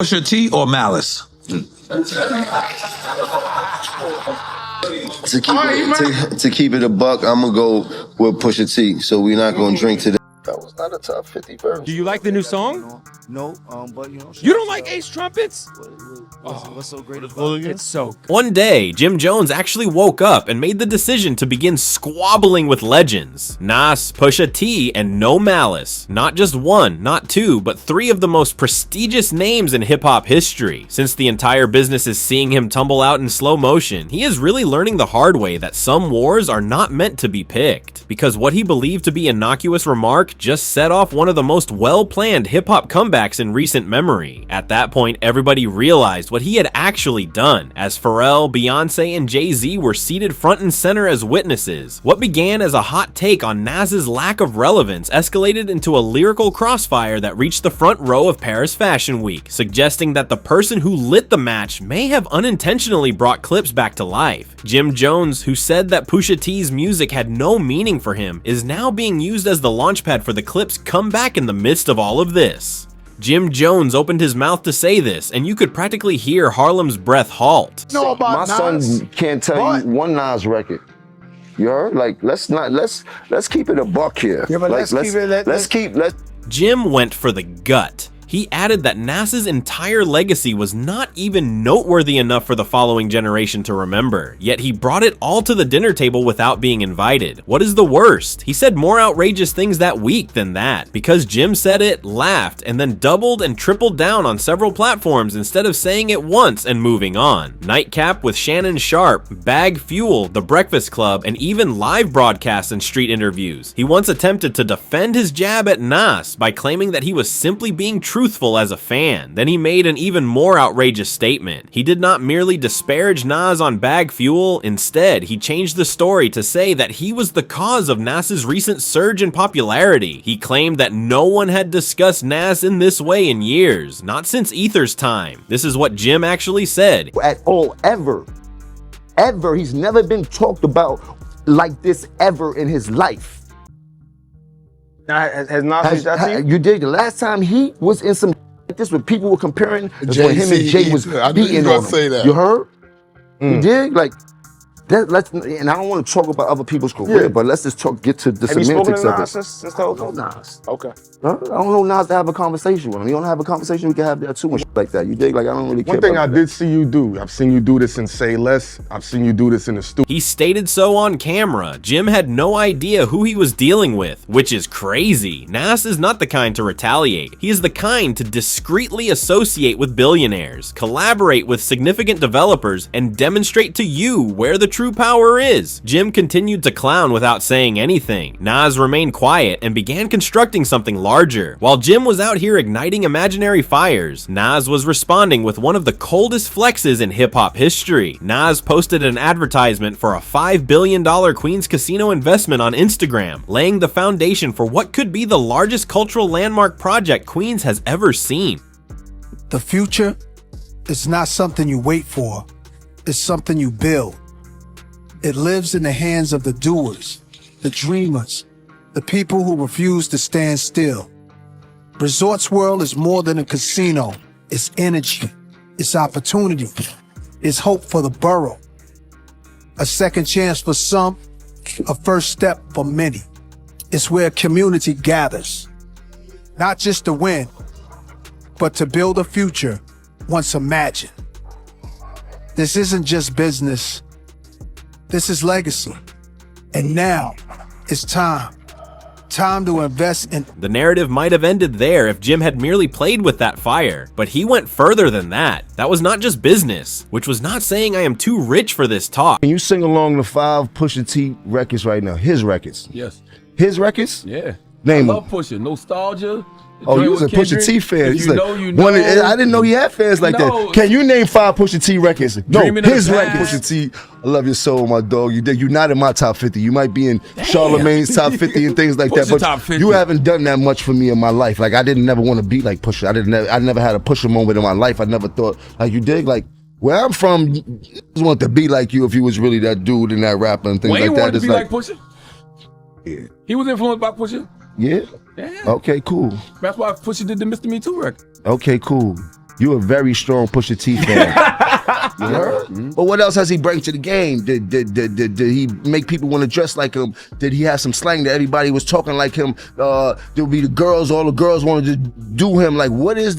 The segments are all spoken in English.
Pusha T or Malice? To keep it a buck, I'm gonna go with Pusha T. So we're not gonna drink today. That was not a top 50 verse. Do you like the new song? No, but you know. You don't like Ace Trumpets? What's so great about it? It's so good. One day, Jim Jones actually woke up and made the decision to begin squabbling with legends. Nas, Pusha T, and No Malice. Not just one, not two, but three of the most prestigious names in hip-hop history. Since the entire business is seeing him tumble out in slow motion, he is really learning the hard way that some wars are not meant to be picked. Because what he believed to be an innocuous remark just set off one of the most well-planned hip-hop comebacks in recent memory. At that point, everybody realized what he had actually done, as Pharrell, Beyonce, and Jay-Z were seated front and center as witnesses. What began as a hot take on Nas's lack of relevance escalated into a lyrical crossfire that reached the front row of Paris Fashion Week, suggesting that the person who lit the match may have unintentionally brought clips back to life. Jim Jones, who said that Pusha T's music had no meaning for him, is now being used as the launchpad for the clip's comeback in the midst of all of this. Jim Jones opened his mouth to say this, and you could practically hear Harlem's breath halt. No, my son can't tell you one Nas record. You heard? Like, let's keep it a buck here. Yeah, but let's Jim went for the gut. He added that Nas's entire legacy was not even noteworthy enough for the following generation to remember, yet he brought it all to the dinner table without being invited. What is the worst? He said more outrageous things that week than that, because Jim said it, laughed, and then doubled and tripled down on several platforms instead of saying it once and moving on. Nightcap with Shannon Sharp, Bag Fuel, The Breakfast Club, and even live broadcasts and street interviews. He once attempted to defend his jab at Nas by claiming that he was simply being truthful as a fan. Then he made an even more outrageous statement. He did not merely disparage Nas on Bag Fuel, instead he changed the story to say that he was the cause of Nas's recent surge in popularity. He claimed that no one had discussed Nas in this way in years, not since Ether's time. This is what Jim actually said. At all, ever. He's never been talked about like this ever in his life. Now, has Nas reached out to you? You did. The last time he was in some like this when people were comparing when him and Jay was beating on him. You heard? You did? Like, let's, and I don't want to talk about other people's career, but let's just get to the semantics of it. Have you spoken to Nas since the whole time? Nas. Okay. I don't know Nas to have a conversation with him. You don't have a conversation, we can have that too and shit like that. You dig? Like, I don't really care. One thing I did see you do, I've seen you do this in Say Less, I've seen you do this in the studio. He stated so on camera. Jim had no idea who he was dealing with, which is crazy. Nas is not the kind to retaliate. He is the kind to discreetly associate with billionaires, collaborate with significant developers, and demonstrate to you where the true power is. Jim continued to clown without saying anything. Nas remained quiet and began constructing something larger. While Jim was out here igniting imaginary fires, Nas was responding with one of the coldest flexes in hip-hop history. Nas posted an advertisement for a $5 billion Queens casino investment on Instagram, laying the foundation for what could be the largest cultural landmark project Queens has ever seen. The future is not something you wait for, it's something you build. It lives in the hands of the doers, the dreamers, the people who refuse to stand still. Resorts World is more than a casino. It's energy, it's opportunity, it's hope for the borough. A second chance for some, a first step for many. It's where community gathers, not just to win, but to build a future once imagined. This isn't just business. This is legacy. And now, it's time. Time to invest in... The narrative might have ended there if Jim had merely played with that fire, but he went further than that. That was not just business, which was not saying I am too rich for this talk. Can you sing along the 5 Pusha T records right now? His records. Yes. His records? Yeah. Name I them. love Pusha. Nostalgia. Oh, you was a Pusha T fan. He's like, you know. I didn't know he had fans like that. Can you name 5 Pusha T records? No, his records. Pusha T, I love your soul, my dog. You're not in my top 50. You might be in Charlemagne's top 50 and things like that, but you haven't done that much for me in my life. Like, I didn't never want to be like Pusha. I never had a Pusha moment in my life. I never thought, like, you dig? Like, where I'm from, I just want to be like you if you was really that dude and that rapper and things like that. Wayne wanted to be like Pusha? Yeah. He was influenced by Pusha? Yeah? Yeah. Okay, cool. That's why Pusha did the Mr. Me Too record. Okay, cool. You a very strong Pusha T fan. You heard? But what else has he bring to the game? Did he make people want to dress like him? Did he have some slang that everybody was talking like him? There'll be the girls, all the girls wanted to do him. Like, what is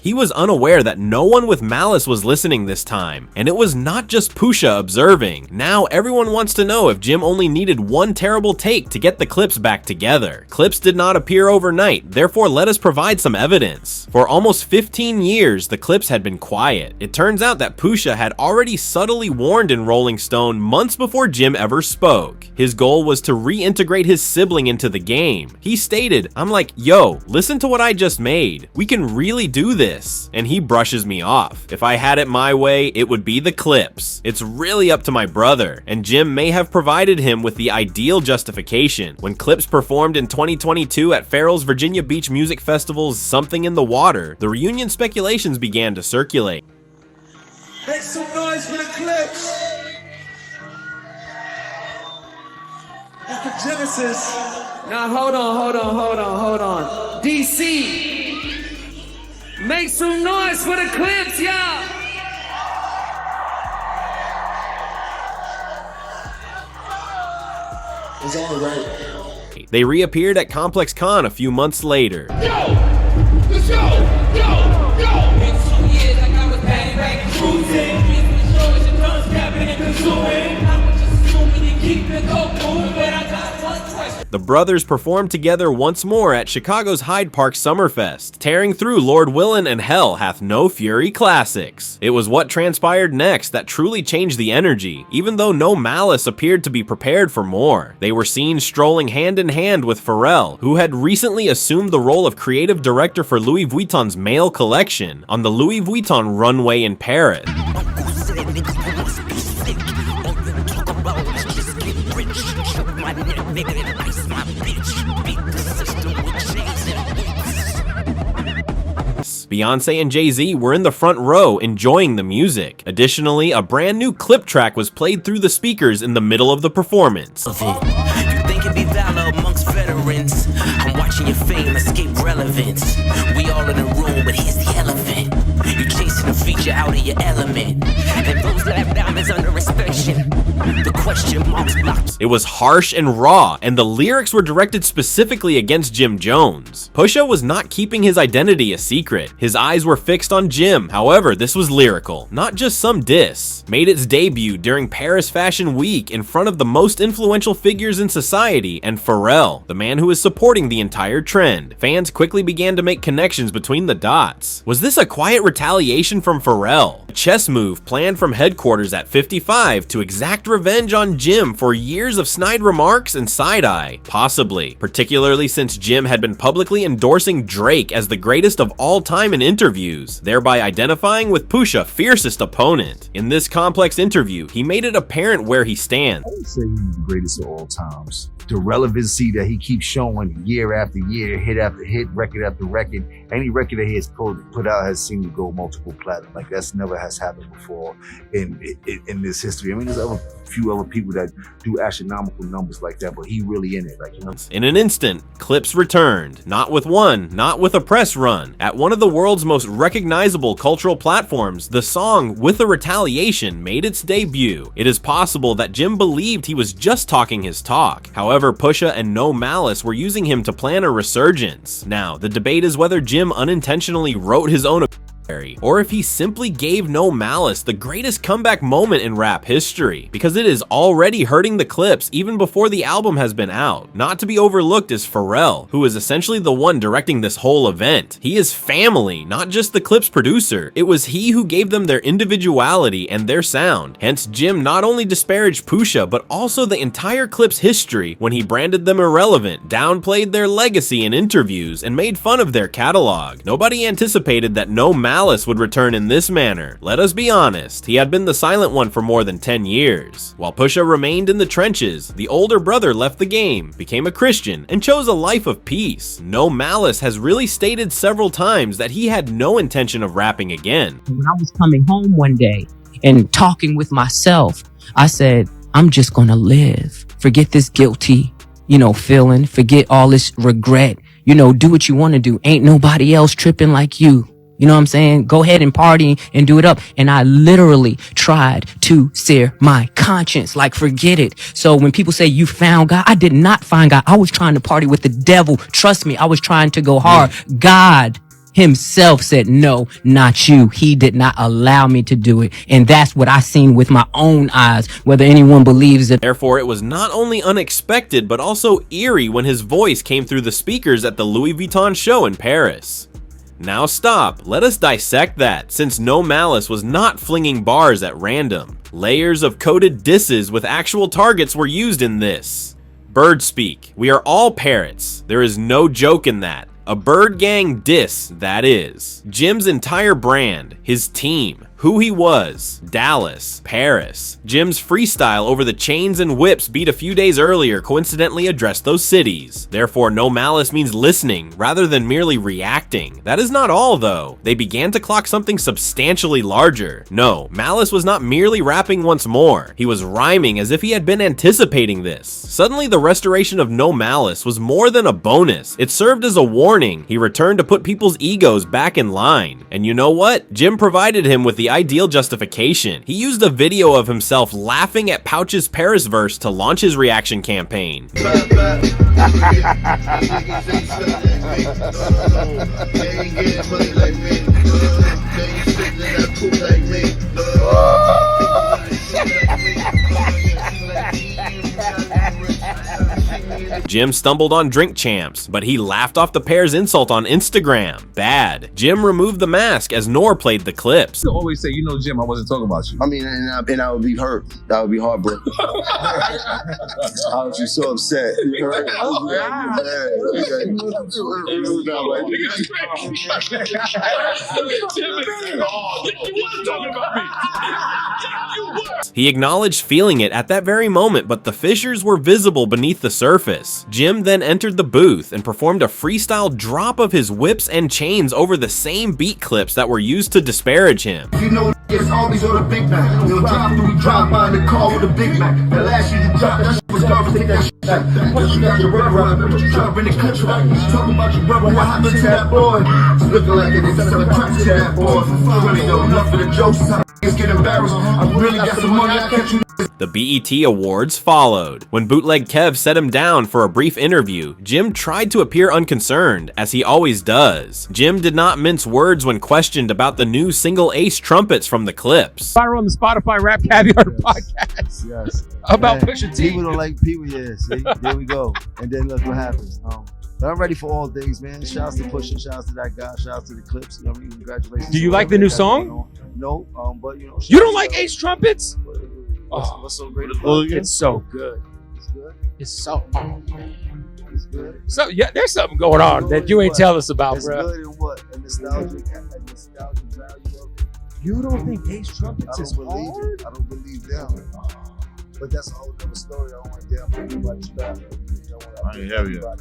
He was unaware that no one with malice was listening this time, and it was not just Pusha observing. Now everyone wants to know if Jim only needed one terrible take to get the clips back together. Clips did not appear overnight, therefore let us provide some evidence. For almost 15 years, the clips had been quiet. It turns out that Pusha had already subtly warned in Rolling Stone months before Jim ever spoke. His goal was to reintegrate his sibling into the game. He stated, "I'm like, yo, listen to what I just made. We can really do this." And he brushes me off. If I had it my way, it would be the clips. It's really up to my brother, and Jim may have provided him with the ideal justification. When Clips performed in 2022 at Farrell's Virginia Beach Music Festival's Something in the Water, the reunion speculations began to circulate. Make some noise for the Clips. After Genesis. Now hold on. DC. Make some noise for the Clips, y'all. It's all right. They reappeared at Complex Con a few months later. Let's go. The brothers performed together once more at Chicago's Hyde Park Summerfest, tearing through Lord Willin' and Hell Hath No Fury classics. It was what transpired next that truly changed the energy, even though No Malice appeared to be prepared for more. They were seen strolling hand in hand with Pharrell, who had recently assumed the role of creative director for Louis Vuitton's male collection on the Louis Vuitton runway in Paris. Beyonce and Jay-Z were in the front row enjoying the music. Additionally, a brand new clip track was played through the speakers in the middle of the performance. You think it'd be valor amongst veterans? I'm watching your fame escape relevance. We all in a room, but here's the elephant. You chasing a feature out of your element, and those lap diamonds under inspection. The question marks blocks. It was harsh and raw, and the lyrics were directed specifically against Jim Jones. Pusha was not keeping his identity a secret. His eyes were fixed on Jim. However, this was lyrical, not just some diss. Made its debut during Paris Fashion Week in front of the most influential figures in society and Pharrell, the man who is supporting the entire trend. Fans quickly began to make connections between the dots. Was this a quiet retaliation from Pharrell? A chess move planned from headquarters at 55 to exact revenge on Jim for years of snide remarks and side-eye? Possibly, particularly since Jim had been publicly endorsing Drake as the greatest of all time in interviews, thereby identifying with Pusha's fiercest opponent. In this complex interview, he made it apparent where he stands. I would say he's the greatest of all times. The relevancy that he keeps showing year after year, hit after hit, record after record. Any record that he has put out has seemed to go multiple platinum. Like that's never has happened before in this history. I mean, there's a few other people that do astronomical numbers like that, but he really in it, like, you know. In an instant, Clips returned, not with one, not with a press run. At one of the world's most recognizable cultural platforms, the song With a Retaliation made its debut. It is possible that Jim believed he was just talking his talk. However, Pusha and No Malice were using him to plan a resurgence. Now, the debate is whether Jim unintentionally wrote his own or if he simply gave No Malice the greatest comeback moment in rap history, because it is already hurting the Clips even before the album has been out. Not to be overlooked is Pharrell, who is essentially the one directing this whole event. He is family, not just the Clips producer. It was he who gave them their individuality and their sound. Hence, Jim not only disparaged Pusha, but also the entire Clips history when he branded them irrelevant, downplayed their legacy in interviews, and made fun of their catalog. Nobody anticipated that No Malice would return in this manner. Let us be honest, he had been the silent one for more than 10 years. While Pusha remained in the trenches, the older brother left the game, became a Christian, and chose a life of peace. No Malice has really stated several times that he had no intention of rapping again. When I was coming home one day and talking with myself, I said, I'm just gonna live. Forget this guilty, feeling. Forget all this regret. Do what you want to do. Ain't nobody else tripping like you. You know what I'm saying? Go ahead and party and do it up. And I literally tried to sear my conscience. Like, forget it. So when people say you found God, I did not find God. I was trying to party with the devil. Trust me, I was trying to go hard. God himself said, no, not you. He did not allow me to do it. And that's what I seen with my own eyes, whether anyone believes it. Therefore, it was not only unexpected, but also eerie when his voice came through the speakers at the Louis Vuitton show in Paris. Now stop, let us dissect that, since No Malice was not flinging bars at random. Layers of coded disses with actual targets were used in this. Bird speak, we are all parrots, there is no joke in that. A bird gang diss, that is. Jim's entire brand, his team, who he was, Dallas, Paris. Jim's freestyle over the chains and whips beat a few days earlier coincidentally addressed those cities. Therefore, No Malice means listening rather than merely reacting. That is not all though. They began to clock something substantially larger. No, Malice was not merely rapping once more. He was rhyming as if he had been anticipating this. Suddenly, the restoration of No Malice was more than a bonus. It served as a warning. He returned to put people's egos back in line. And you know what? Jim provided him with the ideal justification. He used a video of himself laughing at Pouch's Paris verse to launch his reaction campaign. Jim stumbled on Drink Champs, but he laughed off the pair's insult on Instagram. Bad. Jim removed the mask as Nor played the clips. You always say, you know, Jim, I wasn't talking about you. I mean, and I would be hurt. That would be heartbreaking. I was just so upset. You heard? He acknowledged feeling it at that very moment, but the fissures were visible beneath the surface. Jim then entered the booth and performed a freestyle drop of his whips and chains over the same beat clips that were used to disparage him. You know, it's always on a Big Mac. We'll drive by in the car with a Big Mac. The last year you dropped, that shit was garbage, take that shit back. Once you got your rubber right, but you trying to bring the country right. You talking about your brother, what happened to that boy? It's looking like it is selling crack to that boy. Really though, enough of the jokes, how get embarrassed. I really got some money, I catch you. The BET Awards followed. When Bootleg Kev set him down for a brief interview, Jim tried to appear unconcerned, as he always does. Jim did not mince words when questioned about the new single Ace trumpets from the clips. Viral on the Spotify Rap Caviar podcast. Yes. About Pusha T. People don't like people, yeah. See, there we go. And then look what happens. But I'm ready for all things, man. Shouts to Pusha, shouts to that guy, shouts to the clips. You know what I mean? Congratulations. Do you like the new song? No, but you know. You don't like Ace trumpets? What's so great about it? It's so good. It's good. It's so. It's good. So yeah, there's something going on that you ain't tell us about, it's bro. It's good in what? A nostalgic value of it. You don't think Ace trumpets is hard? I don't believe them. But that's a whole other story. I don't want to damn everybody's back. I ain't heavy. But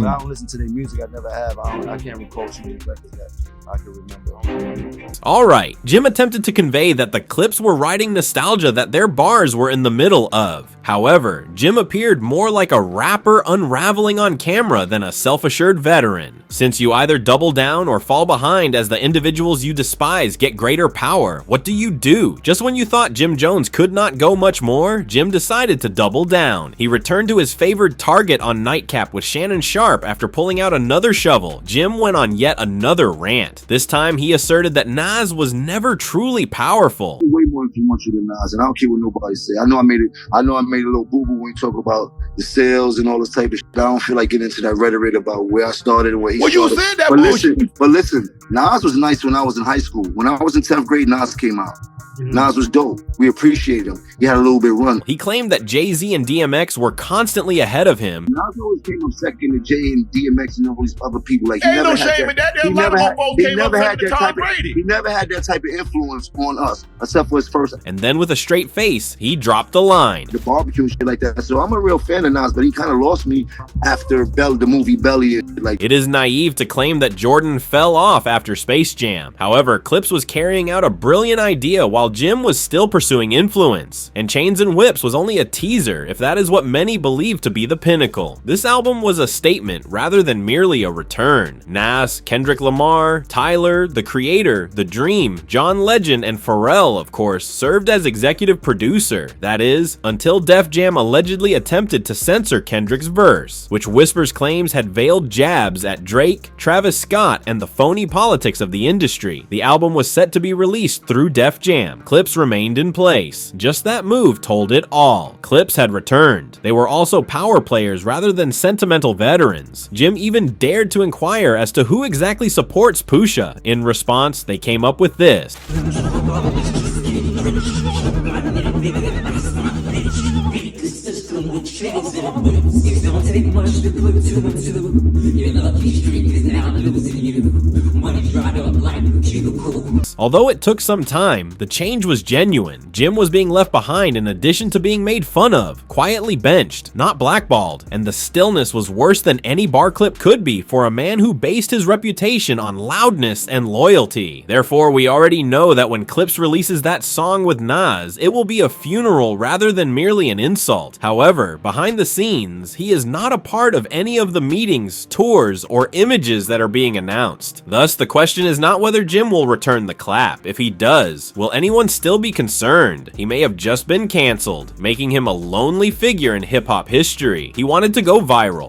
I don't listen to their music. I never have. I can't recall too many records that I can remember. Alright, Jim attempted to convey that the clips were riding nostalgia that their bars were in the middle of. However, Jim appeared more like a rapper unraveling on camera than a self-assured veteran. Since you either double down or fall behind as the individuals you despise get greater power, what do? Just when you thought Jim Jones could not go much more, Jim decided to double down. He returned to his favored target on Nightcap with Shannon Sharp after pulling out another shovel. Jim went on yet another rant. This time he asserted that Nas was never truly powerful. Way more influential than Nas, and I don't care what nobody say. I know I made a little boo-boo when you talk about the sales and all this type of shit. I don't feel like getting into that rhetoric about where I started and where he started. Well, you said that bullshit. But listen, Nas was nice when I was in high school. When I was in 10th grade, Nas came out. Nas was dope. We appreciate him. He had a little bit of run. He claimed that Jay-Z and DMX were constantly ahead of him. Nas always came up second to Jay and DMX and all these other people. Like, Ain't no shame in that. There's a lot of them both came up second to Tom Brady. He never had that type of influence on us, except for his first. And then with a straight face, he dropped a line. The barbecue and shit like that. So I'm a real fan of Nas, but he kind of lost me after the movie Belly. Like, it is naive to claim that Jordan fell off after Space Jam. However, Clips was carrying out a brilliant idea while while Jim was still pursuing influence, and Chains and Whips was only a teaser if that is what many believe to be the pinnacle. This album was a statement rather than merely a return. Nas, Kendrick Lamar, Tyler, The Creator, The Dream, John Legend, and Pharrell, of course, served as executive producer. That is, until Def Jam allegedly attempted to censor Kendrick's verse, which Whispers claims had veiled jabs at Drake, Travis Scott, and the phony politics of the industry. The album was set to be released through Def Jam. Clips remained in place. Just that move told it all. Clips had returned. They were also power players rather than sentimental veterans. Jim even dared to inquire as to who exactly supports Pusha. In response, they came up with this. Although it took some time, the change was genuine. Jim was being left behind in addition to being made fun of, quietly benched, not blackballed, and the stillness was worse than any bar clip could be for a man who based his reputation on loudness and loyalty. Therefore, we already know that when Clips releases that song with Nas, it will be a funeral rather than merely an insult. However, behind the scenes, he is not a part of any of the meetings, tours, or images that are being announced. Thus, the question is not whether Jim will return the clap. If he does, will anyone still be concerned? He may have just been canceled, making him a lonely figure in hip-hop history. He wanted to go viral.